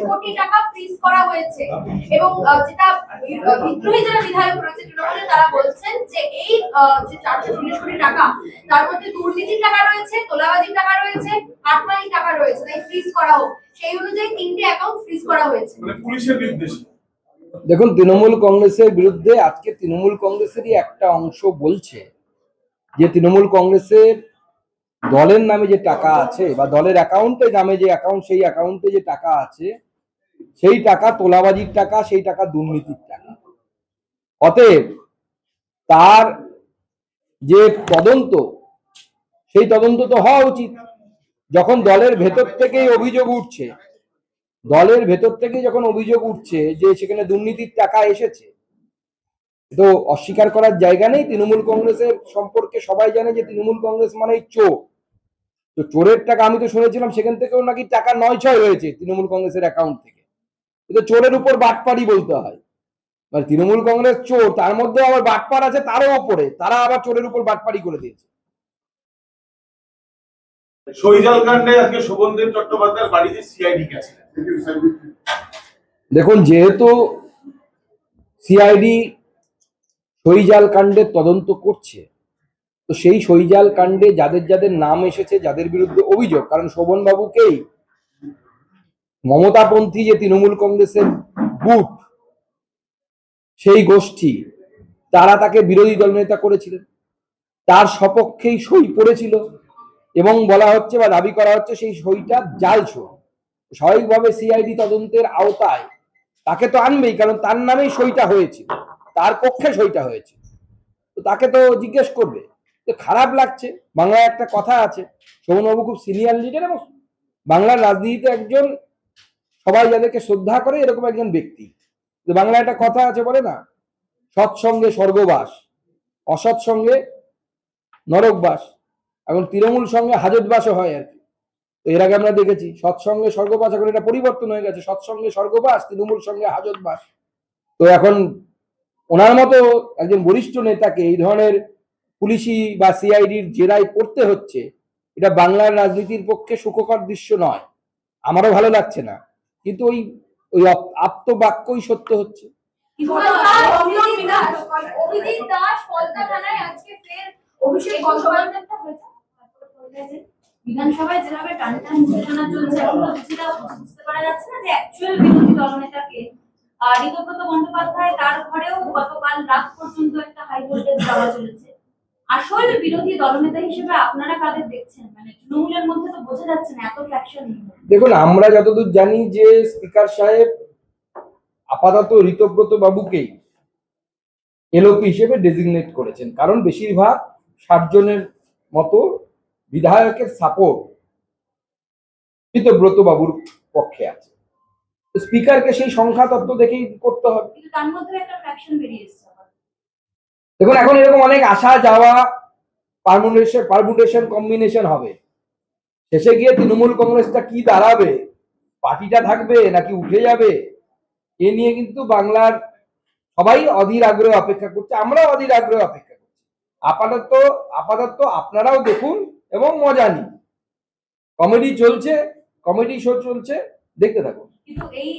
কোটি টাকা ফ্রিজ করা হয়েছে এবং যেটা বিদ্রোহী যারা বিধায়ক রয়েছে তৃণমূলে তারা বলছেন যে এই যে 440 কোটি টাকা তার মধ্যে দুর্নীতির টাকা রয়েছে, তোলাবাজির টাকা রয়েছে, কাটমানির টাকা রয়েছে, তাই ফ্রিজ করা হোক। সেই অনুযায়ী 3টে অ্যাকাউন্ট ফ্রিজ করা হয়েছে। মানে পুলিশের নির্দেশে। দেখুন, তৃণমূল কংগ্রেসের বিরুদ্ধে আজকে তৃণমূল কংগ্রেসেরই একটা অংশ বলছে যে তৃণমূল কংগ্রেসের দলের নামে যে টাকা আছে বা দলের অ্যাকাউন্টে নামে যে অ্যাকাউন্ট, সেই অ্যাকাউন্টে যে টাকা আছে সেই টাকা তোলাবাজির টাকা, সেই টাকা দুর্নীতির টাকা। অতএব তার যে তদন্ত, সেই তদন্ত তো হওয়া উচিত। যখন দলের ভেতর থেকেই অভিযোগ উঠছে, দলের ভেতর থেকে যখন অভিযোগ উঠছে যে সেখানে দুর্নীতির টাকা এসেছে, তো অস্বীকার করার জায়গা নেই। তৃণমূল কংগ্রেসের সম্পর্কে সবাই জানে যে তৃণমূল কংগ্রেস মানেই চোর। তো চোরের টাকা, আমি তো শুনেছিলাম সেখান থেকেও নাকি টাকা 9-6 হয়েছে তৃণমূল কংগ্রেসের অ্যাকাউন্ট থেকে। কিন্তু চোরের উপর বাটপাড়ি বলতে হয়, মানে তৃণমূল কংগ্রেস চোর, তার মধ্যে আবার বাটপার আছে তারও ওপরে, তারা আবার চোরের উপর বাটপাড়ি করে দিয়েছে। শহীজাল কাণ্ডে আজকে শোভনদেব চট্টোপাধ্যায়ের বাড়িতে সিআইডি গেছে। দেখুন, যেহেতু সিআইডি শহীজাল কাণ্ডের তদন্ত করছে, তো সেই শহীজাল কাণ্ডে যাদের যাদের নাম এসেছে, যাদের বিরুদ্ধে অভিযোগ, কারণ শোভন বাবুকেই মমতাপন্থী যে তৃণমূল কংগ্রেসের গুট, সেই গোষ্ঠী, তারা তাকে বিরোধী দলনেতা করেছিলেন, তার সপক্ষেই সই পড়েছিল এবং বলা হচ্ছে বা দাবি করা হচ্ছে সেই সইটা জাল সই। স্বাভাবিকভাবে সিআইডি তদন্তের আওতায় তাকে তো আনবেই, কারণ তার নামেই সইটা হয়েছিল, তার পক্ষে সইটা হয়েছে, তো তাকে তো জিজ্ঞেস করবে। তো খারাপ লাগছে। বাংলায় একটা কথা আছে, শোভনবাবু খুব সিনিয়র লিডার এবং বাংলার রাজনীতিতে একজন সবাই যাদেরকে শ্রদ্ধা করে এরকম একজন ব্যক্তি। তো বাংলায় একটা কথা আছে, বলে না, সৎসঙ্গে স্বর্গবাস, অসৎ সঙ্গে নরকবাস। এখন তৃণমূল সঙ্গে হাজতবাসও হয় আর কি। তো এর আগে আমরা দেখেছি সৎসঙ্গে স্বর্গবাস, এখন এটা পরিবর্তন হয়ে গেছে, সৎসঙ্গে স্বর্গবাস, তৃণমূল সঙ্গে হাজতবাস। তো এখন ওনার মতো একজন বরিষ্ঠ নেতাকে এই ধরনের পুলিশি বা সিআইডির জেরায় পড়তে হচ্ছে, এটা বাংলার রাজনীতির পক্ষে সুখকর দৃশ্য নয়। আমারও ভালো লাগছে না, কিন্তু ওই ওই আপ্তবাক্যই সত্য হচ্ছে। বিধানসভায় যেভাবে টানটান ঘোষণা চলছে, এখন বুঝতে পারা যাচ্ছে না যে অ্যাকচুয়াল বিরোধী দলনেতাকে। ঋতব্রত বন্দ্যোপাধ্যায়, তার ঘরেও গতকাল রাত পর্যন্ত একটা হাই ভোল্টেজ যাওয়া চলেছে। আসল বিরোধী দলনেতা হিসেবে আপনারা কাদের দেখছেন? মানে তৃণমূলের মধ্যে তো বোঝা যাচ্ছে না এত ফ্র্যাকশন। দেখুন, আমরা যতদূর জানি যে স্পিকার সাহেব আপাতত ঋতব্রত বাবুকেই এলওপি হিসেবে ডেজিগনেট করেছেন, কারণ বেশিরভাগ 60 জনের মতো বিধায়কের সাপোর্ট ঋতব্রত বাবুর পক্ষে আছে। স্পিকারকে সেই সংখ্যা তত্ত্ব দেখেই করতে হবে। কিন্তু তার মধ্যে একটা ফ্র্যাকশন বেরিয়ে এসেছে। দেখুন, এখন এরকম অনেক আসা যাওয়া, পারমুটেশন কম্বিনেশন হবে। শেষে গিয়ে তৃণমূল কংগ্রেসটা কি দাঁড়াবে, পার্টিটা থাকবে নাকি উঠে যাবে, এ নিয়ে কিন্তু বাংলার সবাই অধীর আগ্রহে অপেক্ষা করছে, আমরাও অধীর আগ্রহে অপেক্ষা করছি। আপাতত আপনারাও দেখুন এবং মজা নিন। কমেডি চলছে, কমেডি শো চলছে, দেখতে থাকুন। কিন্তু এই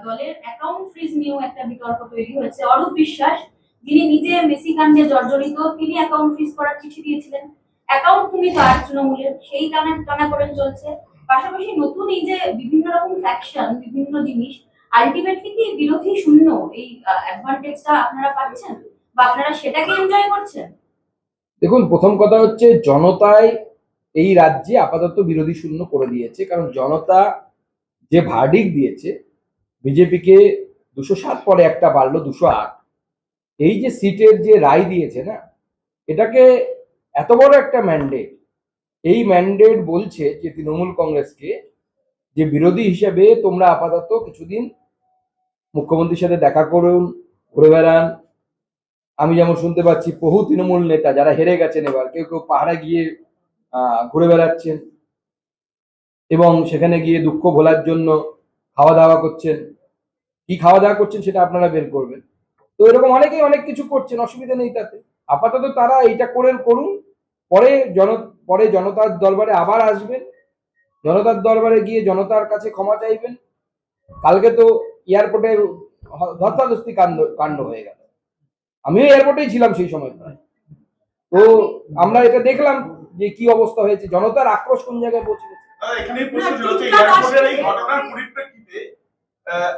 দলের অ্যাকাউন্ট ফ্রিজ নিয়েও একটা বিতর্ক তৈরি হয়েছে। অরূপ বিশ্বাস, যিনি নিজে মেসি কাণ্ডে জর্জরিত, তিনি অ্যাকাউন্ট ফ্রিজ করার চিঠি দিয়েছিলেন। অ্যাকাউন্ট তুমি তার তৃণমূলের, সেই টানাপোড়েন চলছে। পাশাপাশি নতুন এই যে বিভিন্ন রকম ফ্যাকশন, বিভিন্ন জিনিস, আলটিমেটলি কি বিরোধী শূন্য এই অ্যাডভান্টেজটা আপনারা পাচ্ছেন বা আপনারা সেটাকে এনজয় করছেন? দেখুন, প্রথম কথা হচ্ছে জনতায় এই রাজ্যে আপাতত বিরোধী শূন্য করে দিয়েছে, কারণ জনতা যে ভার্ডিক্ট দিয়েছে, বিজেপিকে 207 পরে একটা বাড়লো 208, এই যে সিটের যে রায় দিয়েছে না, এটাকে এত বড় একটা ম্যান্ডেট, এই ম্যান্ডেট বলছে যে তৃণমূল কংগ্রেসকে যে বিরোধী হিসেবে তোমরা আপাতত কিছুদিন মুখ্যমন্ত্রীর সাথে দেখা করুন, ঘুরে বেড়ান। আমি যেমন শুনতে পাচ্ছি বহু তৃণমূল নেতা যারা হেরে গেছেন, এবার কেউ কেউ পাহাড়ে গিয়ে ঘুরে বেড়াচ্ছেন এবং সেখানে গিয়ে দুঃখ ভোলার জন্য খাওয়া দাওয়া করছেন। কি খাওয়া দাওয়া করছেন সেটা আপনারা বের করবেন। তো এরকম অনেকেই অনেক কিছু করছেন, অসুবিধা নেই তাতে। আপাতত তারা এইটা করুন, পরে জনতার দরবারে আবার আসবেন, জনতার দরবারে গিয়ে জনতার কাছে ক্ষমা চাইবেন। কালকে তো এয়ারপোর্টে ধস্তাধস্তি কাণ্ড কাণ্ড হয়ে গেল, আমিও এয়ারপোর্টেই ছিলাম সেই সময় প্রায়। তো আমরা এটা দেখলাম যে কি অবস্থা হয়েছে, জনতার আক্রোশ কোন জায়গায় পৌঁছে গেছে। এখানেই প্রশ্ন ছিল যে এয়ারপোর্টের এই ঘটনার পরিপ্রেক্ষিতে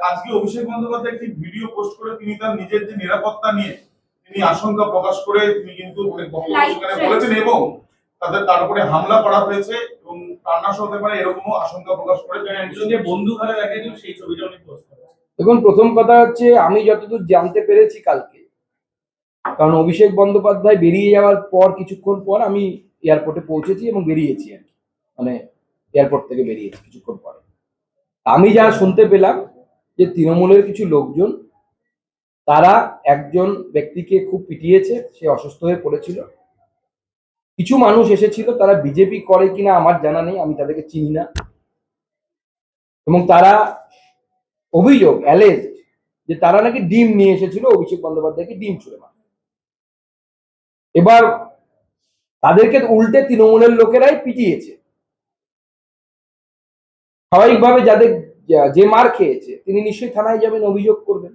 আজকে অভিষেক বন্দ্যোপাধ্যায় একটি ভিডিও পোস্ট করে তিনি তার নিজের যে নিরাপত্তা নিয়ে তিনি আশঙ্কা প্রকাশ করে তিনি কিন্তু অনেক বক্তব্য সেখানে বলেছেন এবং তার উপরে হামলা করা হয়েছে এবং প্রাণনাশ হতে পারে এরকমও আশঙ্কা প্রকাশ করে যে বন্ধু ঘরে দেখা গেল সেই ছবিটা উনি পোস্ট করেছেন। দেখুন, প্রথম কথা হচ্ছে আমি যতদূর জানতে পেরেছি কালকে, কারণ অভিষেক বন্দ্যোপাধ্যায় বেরিয়ে যাওয়ার পর কিছুক্ষণ পর আমি এয়ারপোর্টে পৌঁছেছি এবং বেরিয়েছি আর কি, মানে এয়ারপোর্ট থেকে বেরিয়েছি কিছুক্ষণ পরে। আমি যা শুনতে পেলাম যে তৃণমূলের কিছু লোকজন তারা একজন ব্যক্তিকে খুব পিটিয়েছে, সে অসুস্থ হয়ে পড়েছিল। কিছু মানুষ এসেছিল, তারা বিজেপি করে কিনা আমার জানা নেই, আমি তাদেরকে চিনি না, এবং তারা অভিযোগ অ্যালেজ যে তারা নাকি ডিম নিয়ে এসেছিল অভিষেক বন্দ্যোপাধ্যায়কে ডিম ছুঁড়ে মারে। এবার তাদেরকে উল্টে তৃণমূলের লোকেরাই পিটিয়েছে। স্বাভাবিকভাবে যে মার খেয়েছে তিনি নিশ্চয়ই থানায় যাবেন, অভিযোগ করবেন,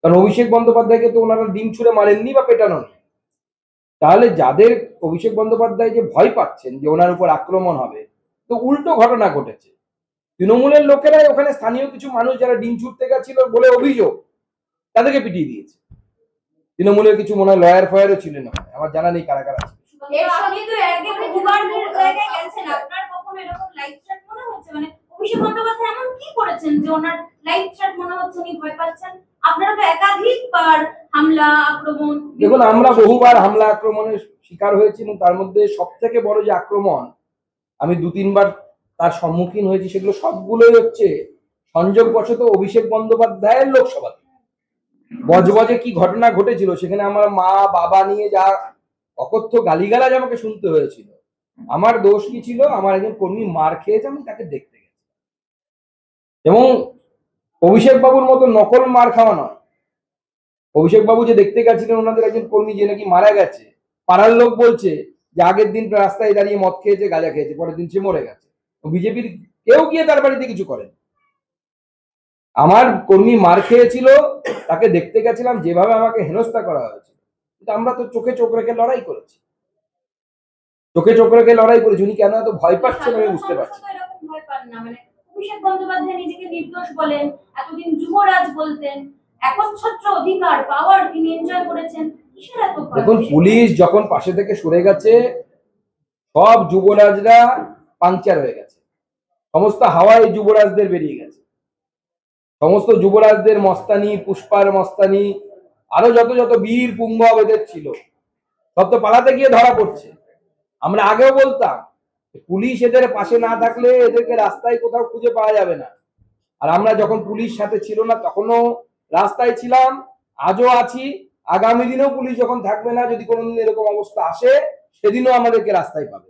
কারণ অভিষেক বন্দ্যোপাধ্যায়কে তো ওনারা ডিম ছুঁড়ে মারেননি বা পেটানো নেই। তাহলে যাদের অভিষেক বন্দ্যোপাধ্যায় যে ভয় পাচ্ছেন যে ওনার উপর আক্রমণ হবে, তো উল্টো ঘটনা ঘটেছে। তৃণমূলের লোকেরাই ওখানে স্থানীয় কিছু মানুষ যারা ডিম ছুটতে গেছিল বলে অভিযোগ, তাদেরকে পিটিয়ে দিয়েছে। তৃণমূলের কিছু মনে হয় লয়ার ফয়ারও ছিলেন ওখানে, আমার জানা নেই কারা কারা ছিল। এর সঙ্গে তো একেবারে দুবার জায়গায় গেছেন, আপনার কখনো এরকম লাইভ চ্যাট মনে হচ্ছে, মানে অভিষেক বন্দ্যোপাধ্যায় এমন কি করেছেন যে ওনার লাইভ চ্যাট মনে হচ্ছে উনি ভয় পাচ্ছেন? আপনারা তো একাধিকবার হামলা আক্রমণ, দেখুন, আমরা বহুবার হামলা আক্রমণের শিকার হয়েছি এবং তার মধ্যে সব থেকে বড় যে আক্রমণ আমি 2-3 বার তার সম্মুখীন হয়েছি, সেগুলো সবগুলোই হচ্ছে সংযোগবশত অভিষেক বন্দ্যোপাধ্যায়ের লোকসভাতে বজবজে কি ঘটনা ঘটেছিল, সেখানে আমার মা বাবা নিয়ে যা অকথ্য গালিগালাজ আমাকে শুনতে হয়েছিল। আমার দোষ কি ছিল? আমার একজন কর্মী মার খেয়েছে, আমি তাকে দেখতে গেছি, এবং অভিষেক বাবুর মতো নকল মার খাওয়া নয়। অভিষেক বাবু যে দেখতে গেছিলেন ওনাদের একজন কর্মী যে নাকি মারা গেছে, পাড়ার লোক বলছে যে আগের দিন রাস্তায় দাঁড়িয়ে মদ খেয়েছে, গাঁজা খেয়েছে, পরের দিন সে মরে গেছে। বিজেপির কেউ গিয়ে তার বাড়িতে কিছু করেন। আমার কর্মী মার খেয়েছিল, তাকে দেখতে গেছিলাম, যেভাবে আমাকে হেনস্থা করা হয়েছে, কিন্তু আমরা তো চোখে চোখ রেখে লড়াই করেছি, উনি কেন এত ভয় পাচ্ছেন আমি বুঝতে পারছি। এরকম ভয় পান না, মানে অভিষেক বন্দ্যোপাধ্যায় নিজেকে নির্দোষ বলেন, এতদিন যুবরাজ বলতেন, একচ্ছত্র অধিকার পাওয়ার তিনি এনজয় করেছেন, কিসের এত ভয়? দেখুন, পুলিশ যখন পাশে থেকে সরে গেছে, সব যুবরাজরা পাংচার হয়ে গেছে, সমস্ত হাওয়ায় যুবরাজদের বেরিয়ে গেছে, সমস্ত যুবরাজদের মস্তানি, পুষ্পার মস্তানি, আরো যত যত বীর পুঙ্গব এদের ছিল, সব তো পালাতে গিয়ে ধরা পড়ছে। আমরা আগেও বলতাম পুলিশ এদের পাশে না থাকলে এদেরকে রাস্তায় কোথাও খুঁজে পাওয়া যাবে না, আর আমরা যখন পুলিশ সাথে ছিল না তখনও রাস্তায় ছিলাম, আজও আছি, আগামী দিনেও পুলিশ যখন থাকবে না, যদি কোনোদিন এরকম অবস্থা আসে সেদিনও আমাদেরকে রাস্তায় পাবে।